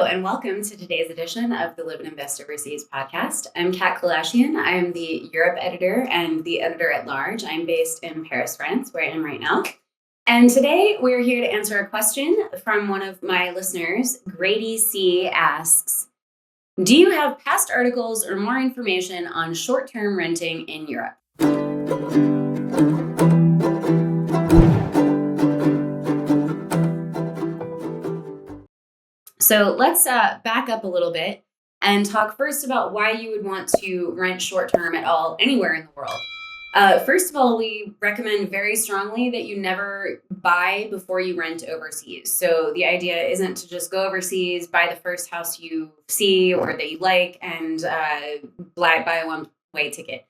And welcome to today's edition of the Live and Invest Overseas podcast. I'm Kat Kalashian. I am the Europe editor and the editor at large. I'm based in Paris, France, where I am right now. And today we're here to answer a question from one of my listeners. Grady C asks, do you have past articles or more information on short-term renting in Europe? So let's back up a little bit and talk first about why you would want to rent short-term at all anywhere in the world. First of all, we recommend very strongly that you never buy before you rent overseas. So the idea isn't to just go overseas, buy the first house you see or that you like, and buy a one-way ticket.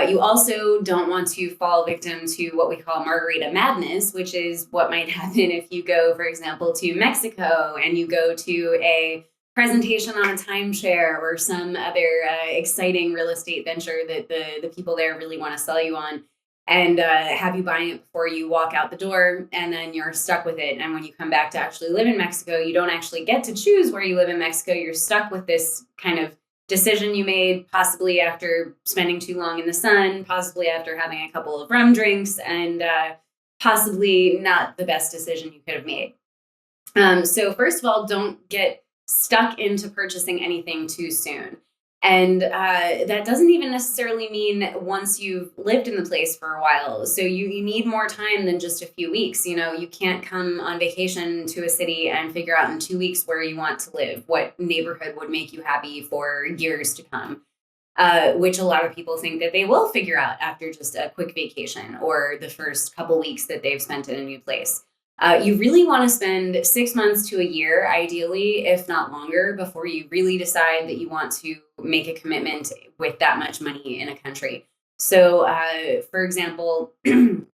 You also don't want to fall victim to what we call margarita madness, which is what might happen if you go, for example, to Mexico and you go to a presentation on a timeshare or some other exciting real estate venture that the people there really want to sell you on, and have you buying it before you walk out the door, and then you're stuck with it. And when you come back to actually live in Mexico, you don't actually get to choose where you live in Mexico. You're stuck with this kind of decision you made, possibly after spending too long in the sun, possibly after having a couple of rum drinks, and possibly not the best decision you could have made. So first of all, don't get stuck into purchasing anything too soon. And that doesn't even necessarily mean once you've lived in the place for a while. So you need more time than just a few weeks. You know, you can't come on vacation to a city and figure out in 2 weeks where you want to live, what neighborhood would make you happy for years to come, which a lot of people think that they will figure out after just a quick vacation or the first couple weeks that they've spent in a new place. You really want to spend 6 months to a year, ideally, if not longer, before you really decide that you want to make a commitment with that much money in a country. So, for example, you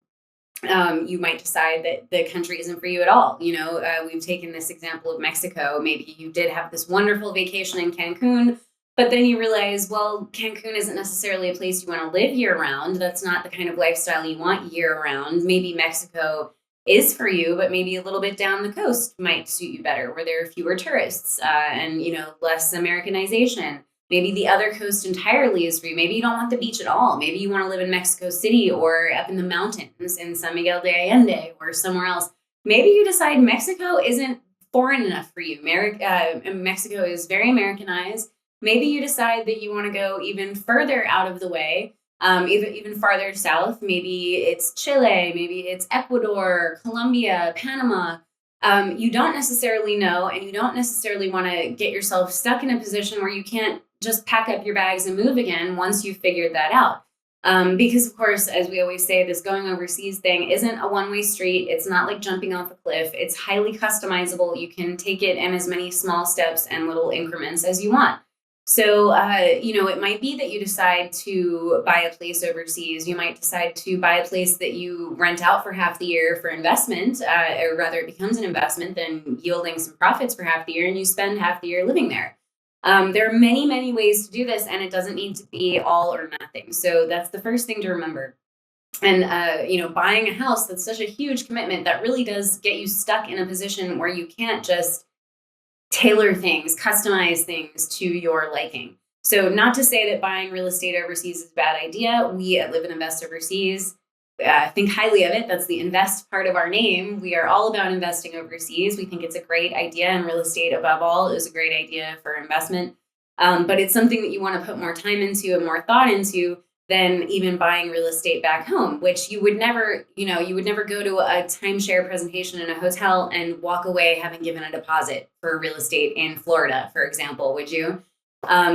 might decide that the country isn't for you at all. You know, we've taken this example of Mexico. Maybe you did have this wonderful vacation in Cancun, but then you realize, well, Cancun isn't necessarily a place you want to live year round. That's not the kind of lifestyle you want year round. Maybe Mexico is for you, but maybe a little bit down the coast might suit you better, where there are fewer tourists and, you know, less Americanization. Maybe the other coast entirely is for you. Maybe you don't want the beach at all. Maybe you want to live in Mexico City or up in the mountains in San Miguel de Allende or somewhere else. Maybe you decide Mexico isn't foreign enough for you. Mexico is very Americanized. Maybe you decide that you want to go even further out of the way, even farther south. Maybe it's Chile, maybe it's Ecuador, Colombia, Panama. You don't necessarily know, and you don't necessarily want to get yourself stuck in a position where you can't just pack up your bags and move again once you've figured that out. Because, of course, as we always say, this going overseas thing isn't a one-way street. It's not like jumping off a cliff. It's highly customizable. You can take it in as many small steps and little increments as you want. So, you know, it might be that you decide to buy a place overseas. You might decide to buy a place that you rent out for half the year for investment, or rather it becomes an investment, then yielding some profits for half the year, and you spend half the year living there. There are many, many ways to do this, and it doesn't need to be all or nothing. So that's the first thing to remember. And, you know, buying a house, that's such a huge commitment that really does get you stuck in a position where you can't just tailor things, customize things to your liking. So not to say that buying real estate overseas is a bad idea. We at Live and Invest Overseas think highly of it. That's the invest part of our name. We are all about investing overseas. We think it's a great idea, and real estate above all is a great idea for investment. But it's something that you want to put more time into and more thought into than even buying real estate back home, which you would never go to a timeshare presentation in a hotel and walk away having given a deposit for real estate in Florida, for example, would you?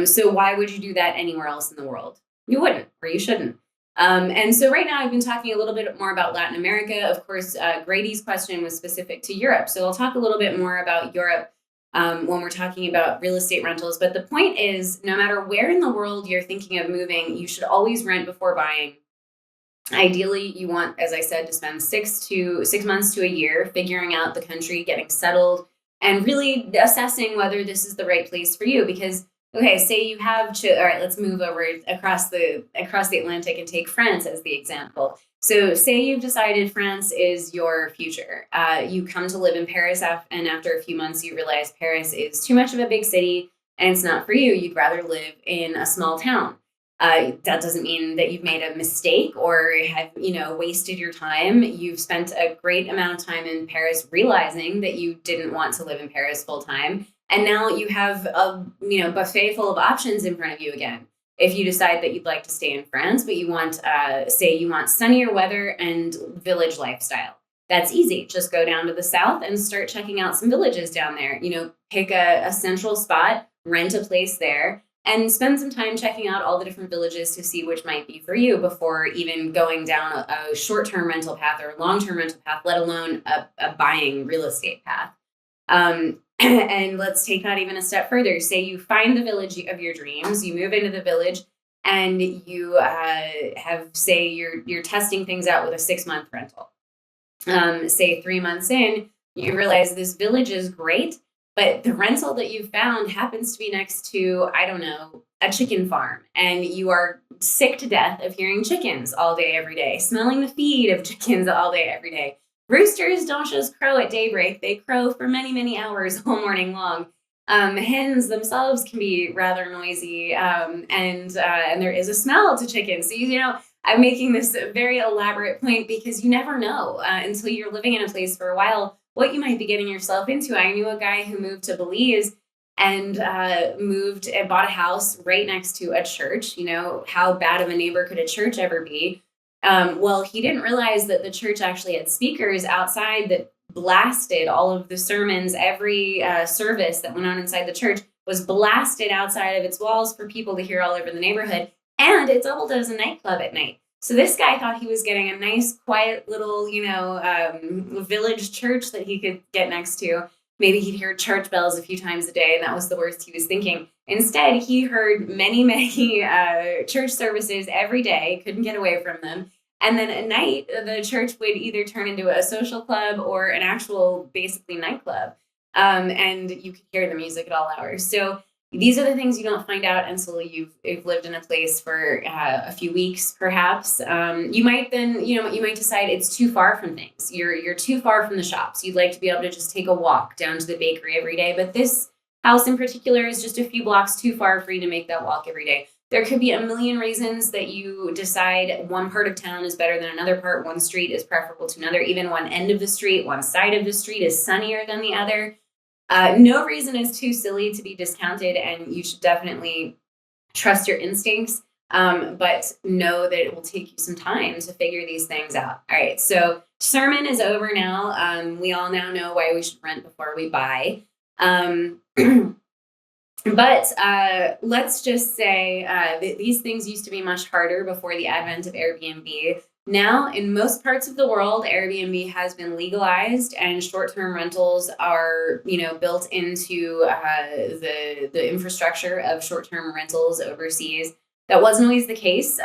So why would you do that anywhere else in the world? You wouldn't, or you shouldn't. And so right now I've been talking a little bit more about Latin America. Of course, Grady's question was specific to Europe. So I'll talk a little bit more about Europe when we're talking about real estate rentals. But the point is, no matter where in the world you're thinking of moving, you should always rent before buying. Ideally, you want, as I said, to spend 6 months to a year figuring out the country, getting settled, and really assessing whether this is the right place for you. Because, okay, say you have, all right, let's move over across the Atlantic and take France as the example. So, say you've decided France is your future. You come to live in Paris, and after a few months, you realize Paris is too much of a big city and it's not for you. You'd rather live in a small town. That doesn't mean that you've made a mistake or have, wasted your time. You've spent a great amount of time in Paris realizing that you didn't want to live in Paris full time. And now you have a, buffet full of options in front of you again. If you decide that you'd like to stay in France, but you want, say, you want sunnier weather and village lifestyle, that's easy. Just go down to the south and start checking out some villages down there. Pick a central spot, rent a place there, and spend some time checking out all the different villages to see which might be for you before even going down a short-term rental path or a long-term rental path, let alone a buying real estate path. And let's take that even a step further. Say you find the village of your dreams, you move into the village, and you have, say, you're testing things out with a 6-month rental. Say 3 months in, you realize this village is great, but the rental that you found happens to be next to, I don't know, a chicken farm, and you are sick to death of hearing chickens all day, every day, smelling the feed of chickens all day, every day. Roosters don't just crow at daybreak. They crow for many, many hours all morning long. Hens themselves can be rather noisy, and there is a smell to chickens. So, I'm making this very elaborate point because you never know until you're living in a place for a while what you might be getting yourself into. I knew a guy who moved to Belize and moved and bought a house right next to a church. How bad of a neighbor could a church ever be? Well, he didn't realize that the church actually had speakers outside that blasted all of the sermons. Every service that went on inside the church was blasted outside of its walls for people to hear all over the neighborhood. And it doubled as a nightclub at night. So this guy thought he was getting a nice, quiet little, village church that he could get next to. Maybe he'd hear church bells a few times a day, and that was the worst he was thinking. Instead, he heard many, many church services every day, couldn't get away from them. And then at night, the church would either turn into a social club or an actual, basically, nightclub. And you could hear the music at all hours. So these are the things you don't find out until you've lived in a place for a few weeks, perhaps. You might then, you might decide it's too far from things. You're too far from the shops. You'd like to be able to just take a walk down to the bakery every day. But this house in particular is just a few blocks too far for you to make that walk every day. There could be a million reasons that you decide one part of town is better than another part. One street is preferable to another. Even one end of the street, one side of the street is sunnier than the other. No reason is too silly to be discounted, and you should definitely trust your instincts, but know that it will take you some time to figure these things out. All right, so sermon is over now. We all now know why we should rent before we buy. But let's just say that these things used to be much harder before the advent of Airbnb. Now, in most parts of the world, Airbnb has been legalized, and short-term rentals are, built into the infrastructure of short-term rentals overseas. That wasn't always the case.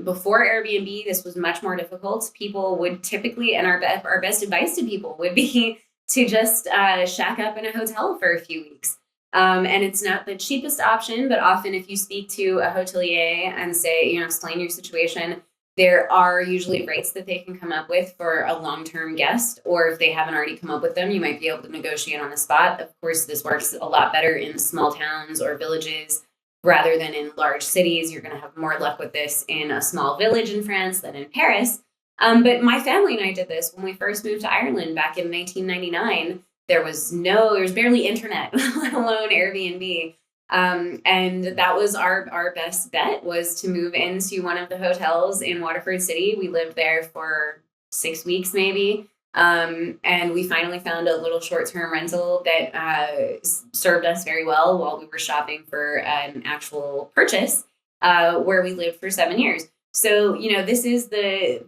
Before Airbnb, this was much more difficult. People would typically, and our best advice to people would be to just shack up in a hotel for a few weeks. And it's not the cheapest option, but often if you speak to a hotelier and say, explain your situation, there are usually rates that they can come up with for a long-term guest, or if they haven't already come up with them, you might be able to negotiate on the spot. Of course, this works a lot better in small towns or villages rather than in large cities. You're going to have more luck with this in a small village in France than in Paris. But my family and I did this when we first moved to Ireland back in 1999. There was barely internet, let alone Airbnb. And that was our best bet, was to move into one of the hotels in Waterford City. We lived there for 6 weeks maybe. And we finally found a little short-term rental that served us very well while we were shopping for an actual purchase, where we lived for 7 years. So, this is the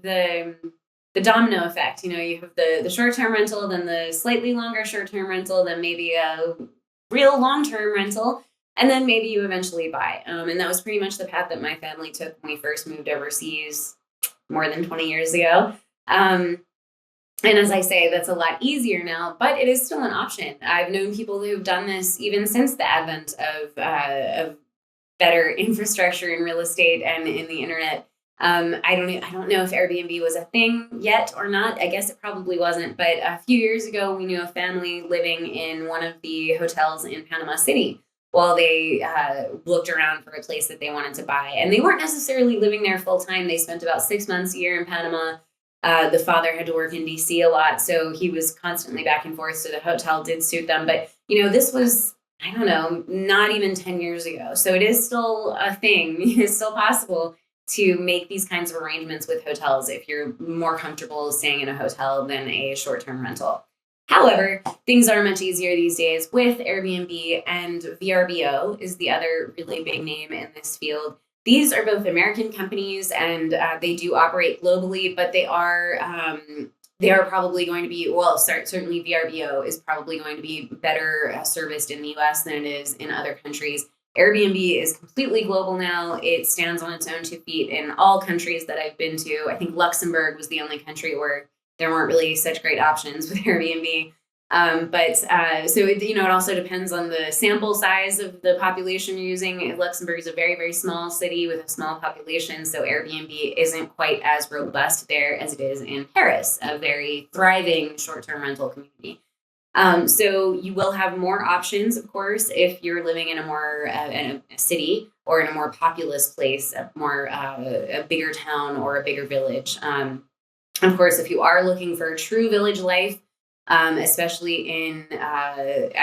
domino effect. You have the short-term rental, then the slightly longer short-term rental, then maybe a real long-term rental, and then maybe you eventually buy. And that was pretty much the path that my family took when we first moved overseas more than 20 years ago. And as I say, that's a lot easier now, but it is still an option. I've known people who've done this even since the advent of better infrastructure in real estate and in the internet. I don't know if Airbnb was a thing yet or not. I guess it probably wasn't. But a few years ago, we knew a family living in one of the hotels in Panama City while they looked around for a place that they wanted to buy. And they weren't necessarily living there full time. They spent about 6 months a year in Panama. The father had to work in DC a lot, so he was constantly back and forth. So the hotel did suit them. But, this was, I don't know, not even 10 years ago. So it is still a thing. It's still possible to make these kinds of arrangements with hotels if you're more comfortable staying in a hotel than a short-term rental. However, things are much easier these days with Airbnb, and VRBO is the other really big name in this field. These are both American companies, and they do operate globally, but they are probably going to be, certainly VRBO is probably going to be better serviced in the US than it is in other countries. Airbnb is completely global now. It stands on its own 2 feet in all countries that I've been to. I think Luxembourg was the only country where there weren't really such great options with Airbnb. It also depends on the sample size of the population you're using. Luxembourg is a very, very small city with a small population, so Airbnb isn't quite as robust there as it is in Paris, a very thriving short-term rental community. So you will have more options, of course, if you're living in a city or in a more populous place, a bigger town or a bigger village. Of course, if you are looking for true village life, especially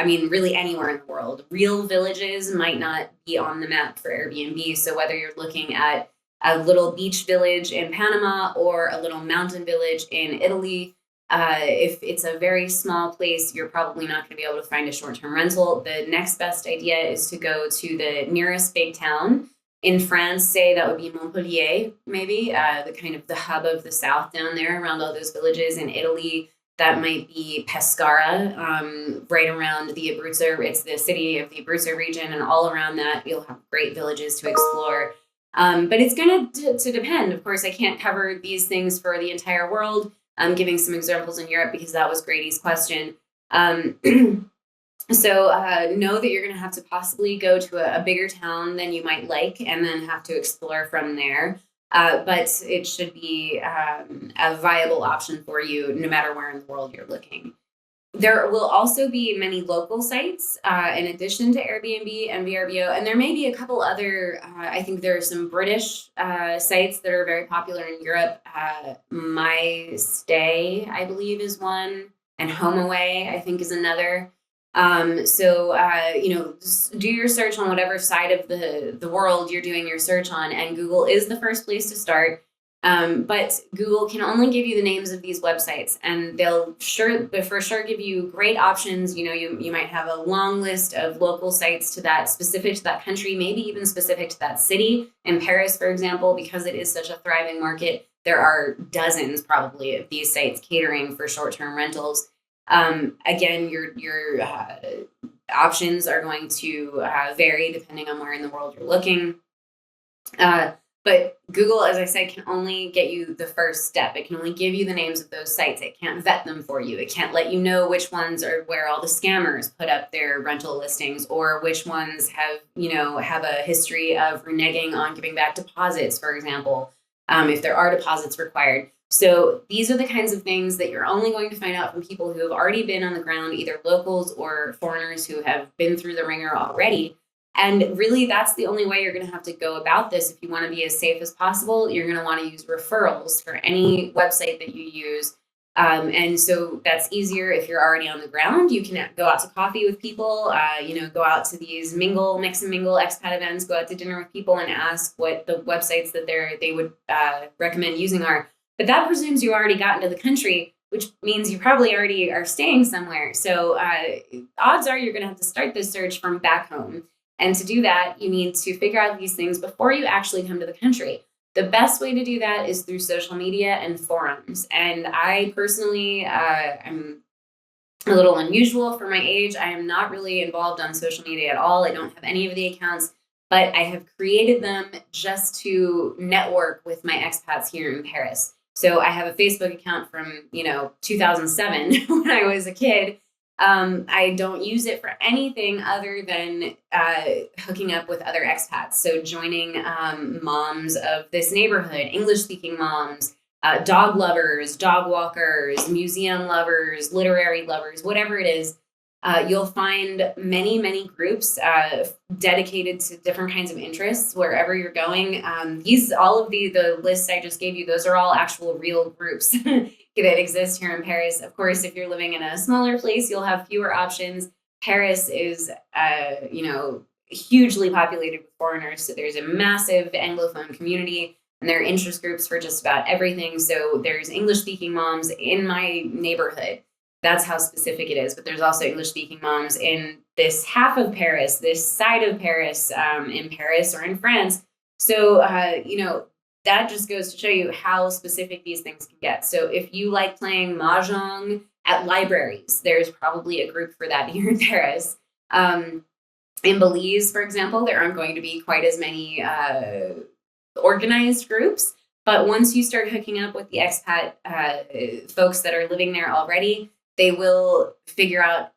really anywhere in the world, real villages might not be on the map for Airbnb. So whether you're looking at a little beach village in Panama or a little mountain village in Italy, if it's a very small place, you're probably not going to be able to find a short-term rental. The next best idea is to go to the nearest big town. In France, say that would be Montpellier, maybe, the hub of the south down there around all those villages. In Italy, that might be Pescara, right around the Abruzzo. It's the city of the Abruzzo region, and all around that, you'll have great villages to explore. But it's going to depend. Of course, I can't cover these things for the entire world. I'm giving some examples in Europe because that was Grady's question. So know that you're going to have to possibly go to a bigger town than you might like and then have to explore from there. But it should be a viable option for you no matter where in the world you're looking. There will also be many local sites in addition to Airbnb and VRBO, and there may be a couple other, I think there are some British sites that are very popular in Europe. My Stay, I believe, is one, and HomeAway, I think, is another. Do your search on whatever side of the world you're doing your search on, and Google is the first place to start. But Google can only give you the names of these websites, and they'll for sure give you great options. You might have a long list of local sites specific to that country, maybe even specific to that city. In Paris, for example, because it is such a thriving market, there are dozens probably of these sites catering for short-term rentals. Again, your options are going to vary depending on where in the world you're looking. But Google, as I said, can only get you the first step. It can only give you the names of those sites. It can't vet them for you. It can't let you know which ones are where all the scammers put up their rental listings, or which ones have a history of reneging on giving back deposits, for example, if there are deposits required. So these are the kinds of things that you're only going to find out from people who have already been on the ground, either locals or foreigners who have been through the ringer already. And really, that's the only way you're going to have to go about this. If you want to be as safe as possible, you're going to want to use referrals for any website that you use. And so that's easier if you're already on the ground. You can go out to coffee with people, go out to these mix and mingle expat events, go out to dinner with people and ask what the websites that they would recommend using are. But that presumes you already got into the country, which means you probably already are staying somewhere. So odds are you're going to have to start this search from back home. And to do that, you need to figure out these things before you actually come to the country. The best way to do that is through social media and forums. And I personally am a little unusual for my age. I am not really involved on social media at all. I don't have any of the accounts, but I have created them just to network with my expats here in Paris. So I have a Facebook account from, 2007 when I was a kid. I don't use it for anything other than hooking up with other expats. So joining moms of this neighborhood, English speaking moms, dog lovers, dog walkers, museum lovers, literary lovers, whatever it is. You'll find many, many groups dedicated to different kinds of interests wherever you're going. All of the lists I just gave you, those are all actual real groups that exist here in Paris. Of course, if you're living in a smaller place, you'll have fewer options. Paris is, hugely populated with foreigners, so there's a massive Anglophone community. And there are interest groups for just about everything. So there's English speaking moms in my neighborhood. That's how specific it is. But there's also English speaking moms in this half of Paris, this side of Paris, in Paris or in France. So, that just goes to show you how specific these things can get. So if you like playing mahjong at libraries, there's probably a group for that here in Paris. In Belize, for example, there aren't going to be quite as many organized groups. But once you start hooking up with the expat folks that are living there already, you'll figure out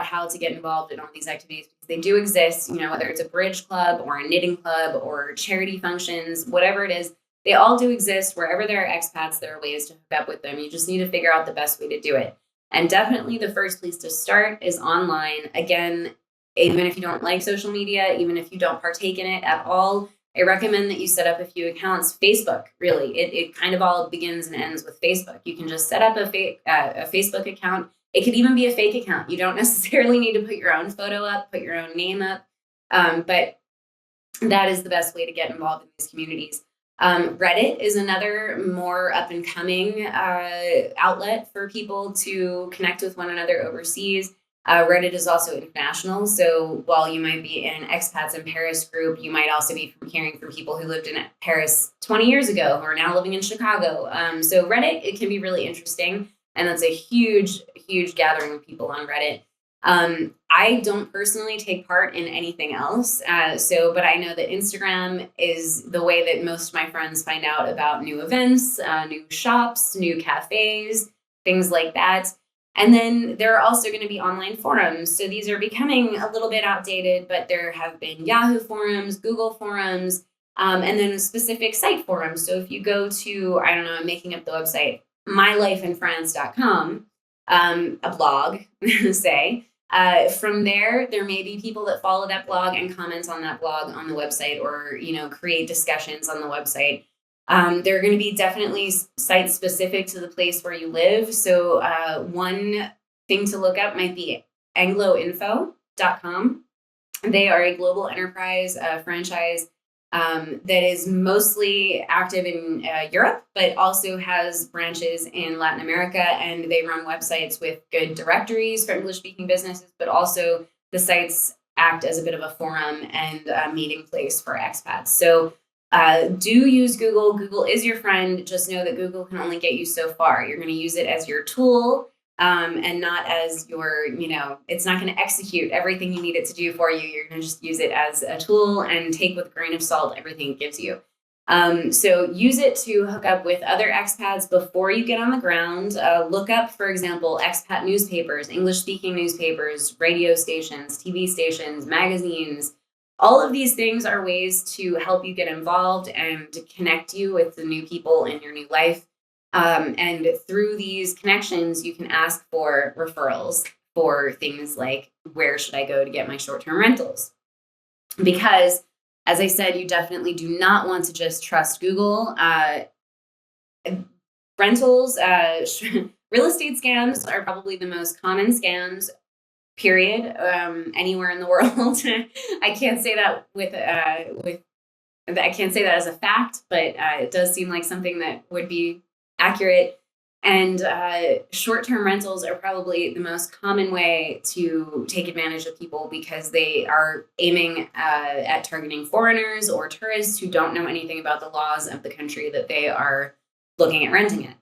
how to get involved in all these activities because they do exist, whether it's a bridge club or a knitting club or charity functions, whatever it is, they all do exist. Wherever there are expats, there are ways to hook up with them. You just need to figure out the best way to do it. And definitely the first place to start is online. Again, even if you don't like social media, even if you don't partake in it at all, I recommend that you set up a few accounts. Facebook, really, it kind of all begins and ends with Facebook. You can just set up a Facebook account. It could even be a fake account. You don't necessarily need to put your own photo up, put your own name up, but that is the best way to get involved in these communities. Reddit is another more up and coming outlet for people to connect with one another overseas. Reddit is also international. So while you might be in an expats in Paris group, you might also be hearing from people who lived in Paris 20 years ago who are now living in Chicago. So Reddit, it can be really interesting. And that's a huge, huge gathering of people on Reddit. I don't personally take part in anything else. But I know that Instagram is the way that most of my friends find out about new events, new shops, new cafes, things like that. And then there are also going to be online forums. So these are becoming a little bit outdated, but there have been Yahoo forums, Google forums, and then specific site forums. So if you go to, I don't know, I'm making up the website, mylifeinfrance.com, a blog, say, from there may be people that follow that blog and comment on that blog on the website or, create discussions on the website. There are going to be definitely sites specific to the place where you live. So one thing to look up might be angloinfo.com. They are a global enterprise franchise that is mostly active in Europe, but also has branches in Latin America. And they run websites with good directories for English-speaking businesses, but also the sites act as a bit of a forum and a meeting place for expats. So do use Google. Google is your friend. Just know that Google can only get you so far. You're going to use it as your tool and not as your, it's not going to execute everything you need it to do for you. You're going to just use it as a tool and take with a grain of salt everything it gives you. So use it to hook up with other expats before you get on the ground. Look up, for example, expat newspapers, English-speaking newspapers, radio stations, TV stations, magazines. All of these things are ways to help you get involved and to connect you with the new people in your new life. And through these connections, you can ask for referrals for things like, where should I go to get my short-term rentals? Because, as I said, you definitely do not want to just trust Google. Rentals, real estate scams are probably the most common scams, period, anywhere in the world. I can't say that I can't say that as a fact, but it does seem like something that would be accurate. And short-term rentals are probably the most common way to take advantage of people because they are aiming at targeting foreigners or tourists who don't know anything about the laws of the country that they are looking at renting it.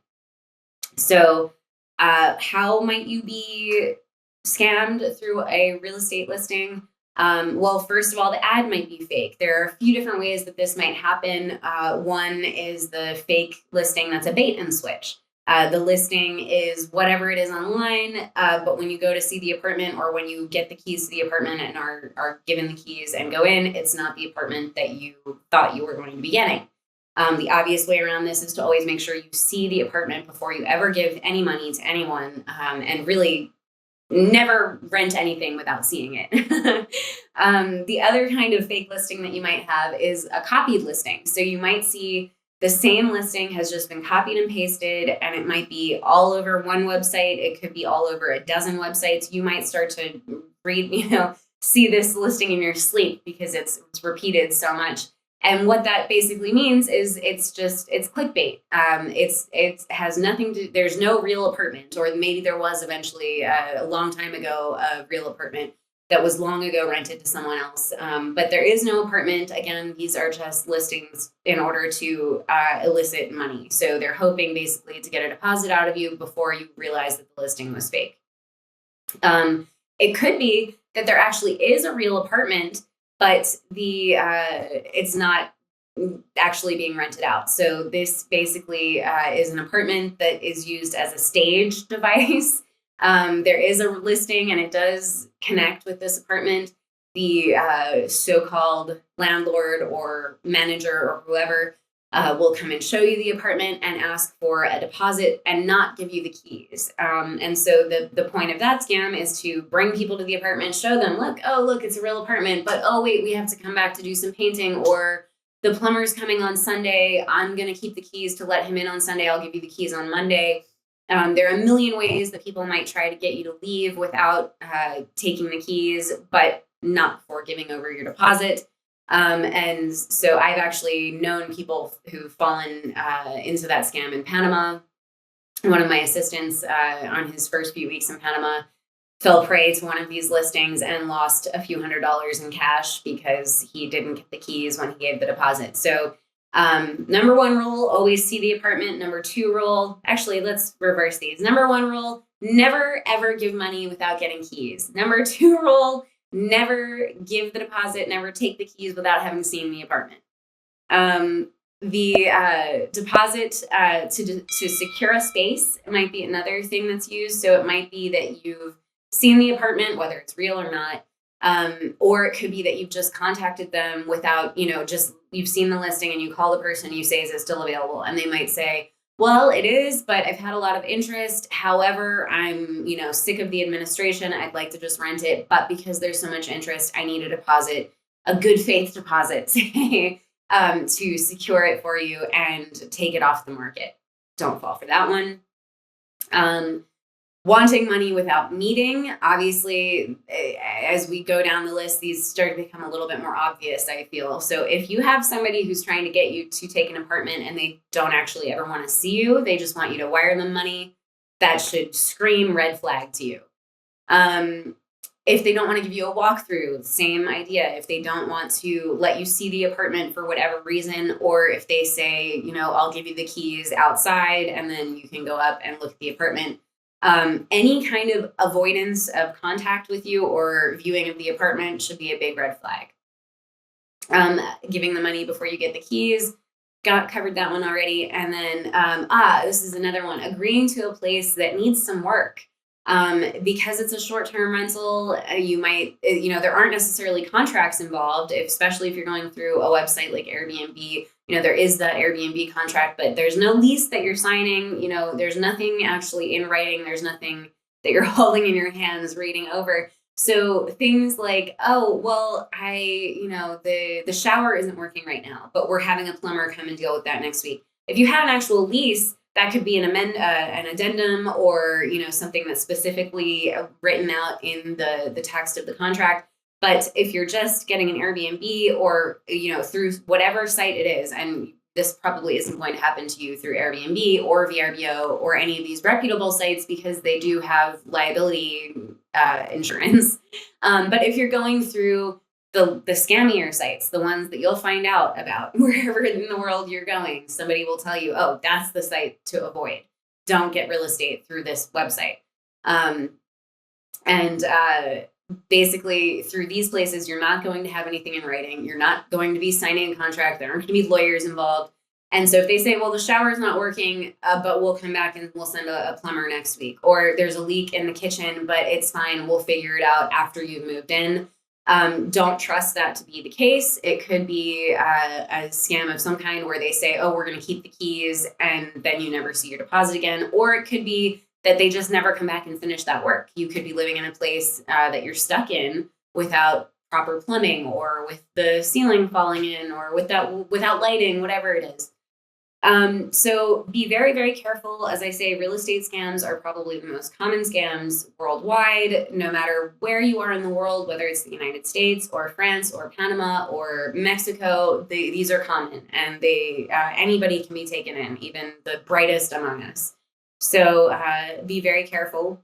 So how might you be scammed through a real estate listing? Well, first of all, the ad might be fake. There are a few different ways that this might happen. One is the fake listing that's a bait and switch. The listing is whatever it is online, but when you go to see the apartment or when you get the keys to the apartment and are given the keys and go in, it's not the apartment that you thought you were going to be getting. The obvious way around this is to always make sure you see the apartment before you ever give any money to anyone, and really never rent anything without seeing it. The other kind of fake listing that you might have is a copied listing. So you might see the same listing has just been copied and pasted, and it might be all over one website. It could be all over a dozen websites. You might start to read, see this listing in your sleep because it's repeated so much. And what that basically means is it's clickbait. It has nothing to. There's no real apartment, or maybe there was eventually a long time ago a real apartment that was long ago rented to someone else. But there is no apartment. Again, these are just listings in order to elicit money. So they're hoping basically to get a deposit out of you before you realize that the listing was fake. It could be that there actually is a real apartment, but it's not actually being rented out. So this basically is an apartment that is used as a stage device. There is a listing and it does connect with this apartment. The so-called landlord or manager or whoever will come and show you the apartment and ask for a deposit and not give you the keys. And so the point of that scam is to bring people to the apartment, show them, look, it's a real apartment, but oh wait, we have to come back to do some painting, or the plumber's coming on Sunday. I'm going to keep the keys to let him in on Sunday. I'll give you the keys on Monday. There are a million ways that people might try to get you to leave without taking the keys, but not before giving over your deposit. And so I've actually known people who've fallen into that scam in Panama. One of my assistants on his first few weeks in Panama fell prey to one of these listings and lost a few $100s in cash because he didn't get the keys when he gave the deposit. So number one rule, always see the apartment. Number two rule, actually, let's reverse these. Number one rule, never ever give money without getting keys. Number two rule, never give the deposit, never take the keys without having seen the apartment. The deposit to secure a space might be another thing that's used. So it might be that you've seen the apartment, whether it's real or not, or it could be that you've just contacted them without, just you've seen the listing and you call the person, you say, is it still available? And they might say, well, it is, but I've had a lot of interest. However, I'm, sick of the administration. I'd like to just rent it. But because there's so much interest, I need a deposit, a good faith deposit to secure it for you and take it off the market. Don't fall for that one. Wanting money without meeting. Obviously, as we go down the list, these start to become a little bit more obvious, I feel. So if you have somebody who's trying to get you to take an apartment and they don't actually ever want to see you, they just want you to wire them money, that should scream red flag to you. If they don't want to give you a walkthrough, same idea. If they don't want to let you see the apartment for whatever reason, or if they say, I'll give you the keys outside and then you can go up and look at the apartment. Any kind of avoidance of contact with you or viewing of the apartment should be a big red flag. Giving the money before you get the keys, covered that one already. And then, this is another one, agreeing to a place that needs some work. Because it's a short-term rental, you might, there aren't necessarily contracts involved, especially if you're going through a website like Airbnb. There is that Airbnb contract, but there's no lease that you're signing. There's nothing actually in writing. There's nothing that you're holding in your hands, reading over. So things like, the shower isn't working right now, but we're having a plumber come and deal with that next week. If you had an actual lease, that could be an addendum or, something that's specifically written out in the text of the contract. But if you're just getting an Airbnb or, through whatever site it is, and this probably isn't going to happen to you through Airbnb or VRBO or any of these reputable sites because they do have liability insurance. But if you're going through the scammier sites, the ones that you'll find out about wherever in the world you're going, somebody will tell you, oh, that's the site to avoid. Don't get real estate through this website. Basically through these places, you're not going to have anything in writing. You're not going to be signing a contract. There aren't going to be lawyers involved. And so if they say, well, the shower's not working, but we'll come back and we'll send a plumber next week, or there's a leak in the kitchen, but it's fine, we'll figure it out after you've moved in. Don't trust that to be the case. It could be a scam of some kind where they say, oh, we're going to keep the keys, and then you never see your deposit again. Or it could be that they just never come back and finish that work. You could be living in a place that you're stuck in without proper plumbing, or with the ceiling falling in, or without lighting, whatever it is. So be very, very careful. As I say, real estate scams are probably the most common scams worldwide, no matter where you are in the world, whether it's the United States or France or Panama or Mexico. These are common, and anybody can be taken in, even the brightest among us. So be very careful.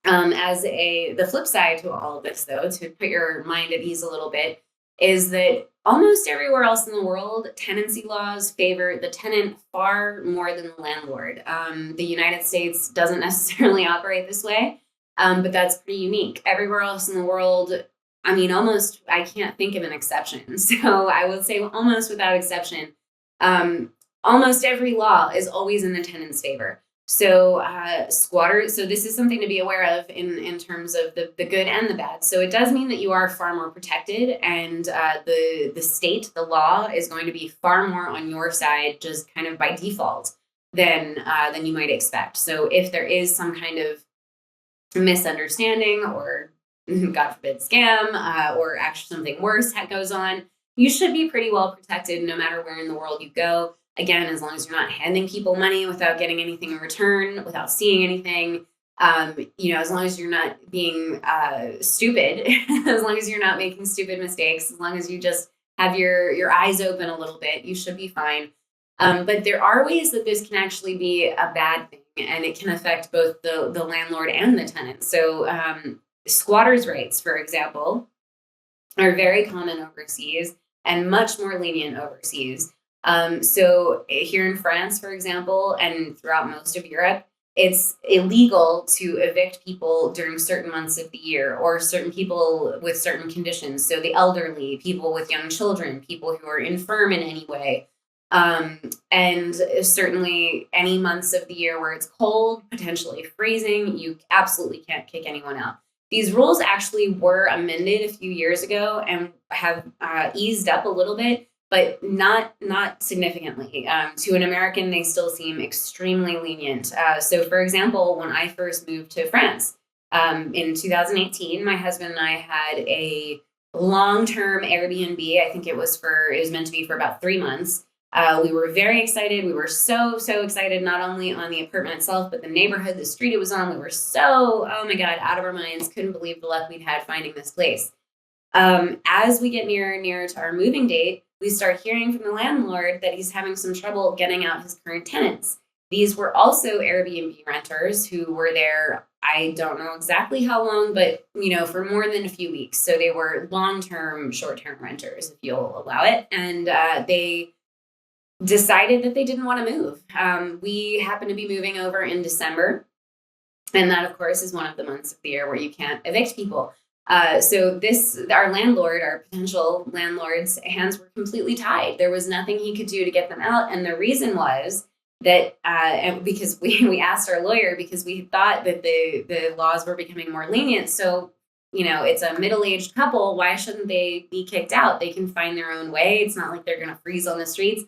The flip side to all of this, though, to put your mind at ease a little bit, is that almost everywhere else in the world, tenancy laws favor the tenant far more than the landlord. The United States doesn't necessarily operate this way, but that's pretty unique. Everywhere else in the world, I mean, almost, I can't think of an exception. So I would say almost without exception, almost every law is always in the tenant's favor. So squatters, so this is something to be aware of in terms of the good and the bad. So it does mean that you are far more protected, and the state, the law, is going to be far more on your side, just kind of by default, than you might expect. So if there is some kind of misunderstanding, or God forbid scam, or actually something worse goes on, you should be pretty well protected no matter where in the world you go. Again, as long as you're not handing people money without getting anything in return, without seeing anything, as long as you're not being stupid, as long as you're not making stupid mistakes, as long as you just have your eyes open a little bit, you should be fine. But there are ways that this can actually be a bad thing, and it can affect both the landlord and the tenant. So squatters' rights, for example, are very common overseas and much more lenient overseas. So here in France, for example, and throughout most of Europe, it's illegal to evict people during certain months of the year, or certain people with certain conditions. So the elderly, people with young children, people who are infirm in any way. And certainly any months of the year where it's cold, potentially freezing, you absolutely can't kick anyone out. These rules actually were amended a few years ago and have eased up a little bit, but not significantly. To an American, they still seem extremely lenient. So, for example, when I first moved to France in 2018, my husband and I had a long-term Airbnb. I think it was meant to be for about 3 months. We were very excited. We were so excited, not only on the apartment itself, but the neighborhood, the street it was on. We were oh my God, out of our minds. Couldn't believe the luck we'd had finding this place. As we get nearer and nearer to our moving date, we start hearing from the landlord that he's having some trouble getting out his current tenants. These were also Airbnb renters who were there, I don't know exactly how long, but for more than a few weeks. So they were long-term, short-term renters, if you'll allow it. And they decided that they didn't want to move. We happened to be moving over in December. And that, of course, is one of the months of the year where you can't evict people. So our landlord, our potential landlord's hands were completely tied. There was nothing he could do to get them out. And the reason was that, because we asked our lawyer, because we thought that the laws were becoming more lenient. So, it's a middle-aged couple. Why shouldn't they be kicked out? They can find their own way. It's not like they're going to freeze on the streets.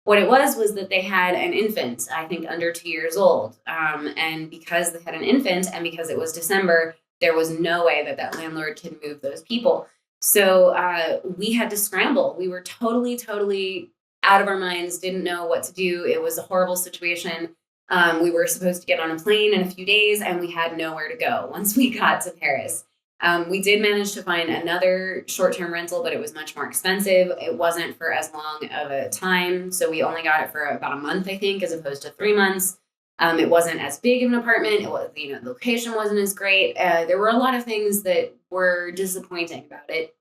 What it was that they had an infant, I think under 2 years old. And because they had an infant, and because it was December, there was no way that landlord could move those people. So we had to scramble. We were totally out of our minds, didn't know what to do. It was a horrible situation. We were supposed to get on a plane in a few days, and we had nowhere to go once we got to Paris. We did manage to find another short-term rental, but it was much more expensive. It wasn't for as long of a time. So we only got it for about a month, I think, as opposed to 3 months. It wasn't as big of an apartment. It was, the location wasn't as great. There were a lot of things that were disappointing about it.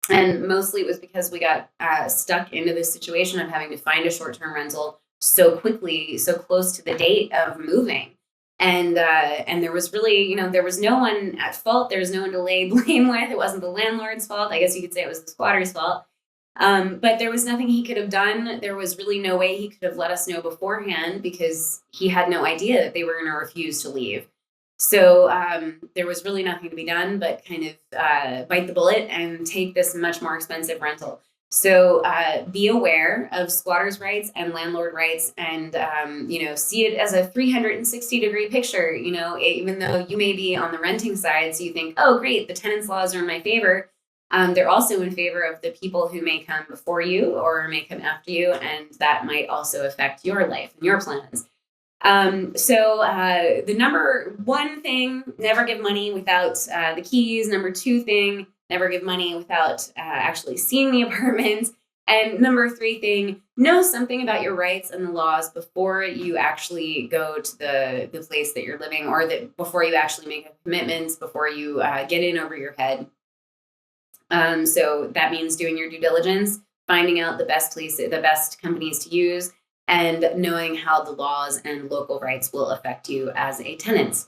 And mostly it was because we got stuck into this situation of having to find a short-term rental so quickly, so close to the date of moving. And there was really, there was no one at fault. There was no one to lay blame with. It wasn't the landlord's fault. I guess you could say it was the squatter's fault. But there was nothing he could have done. There was really no way he could have let us know beforehand because he had no idea that they were going to refuse to leave. So there was really nothing to be done but kind of bite the bullet and take this much more expensive rental. So be aware of squatters' rights and landlord rights, and see it as a 360-degree picture. Even though you may be on the renting side, so you think, oh, great, the tenants' laws are in my favor. They're also in favor of the people who may come before you or may come after you, and that might also affect your life and your plans. So the number one thing, never give money without the keys. Number two thing, never give money without actually seeing the apartment. And number three thing, know something about your rights and the laws before you actually go to the place that you're living, or that before you actually make commitments, before you get in over your head. So that means doing your due diligence, finding out the best companies to use, and knowing how the laws and local rights will affect you as a tenant.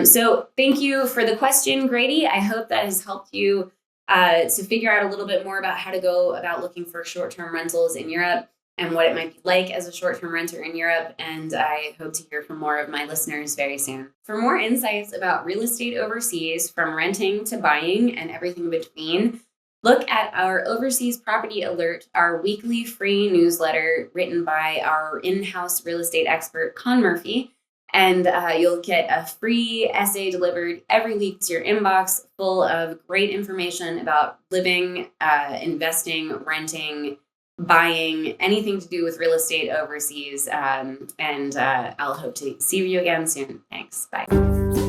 So thank you for the question, Grady. I hope that has helped you to figure out a little bit more about how to go about looking for short-term rentals in Europe and what it might be like as a short-term renter in Europe. And I hope to hear from more of my listeners very soon. For more insights about real estate overseas, from renting to buying and everything in between, look at our Overseas Property Alert, our weekly free newsletter written by our in-house real estate expert, Con Murphy. And you'll get a free essay delivered every week to your inbox, full of great information about living, investing, renting, buying, anything to do with real estate overseas. And I'll hope to see you again soon. Thanks. Bye.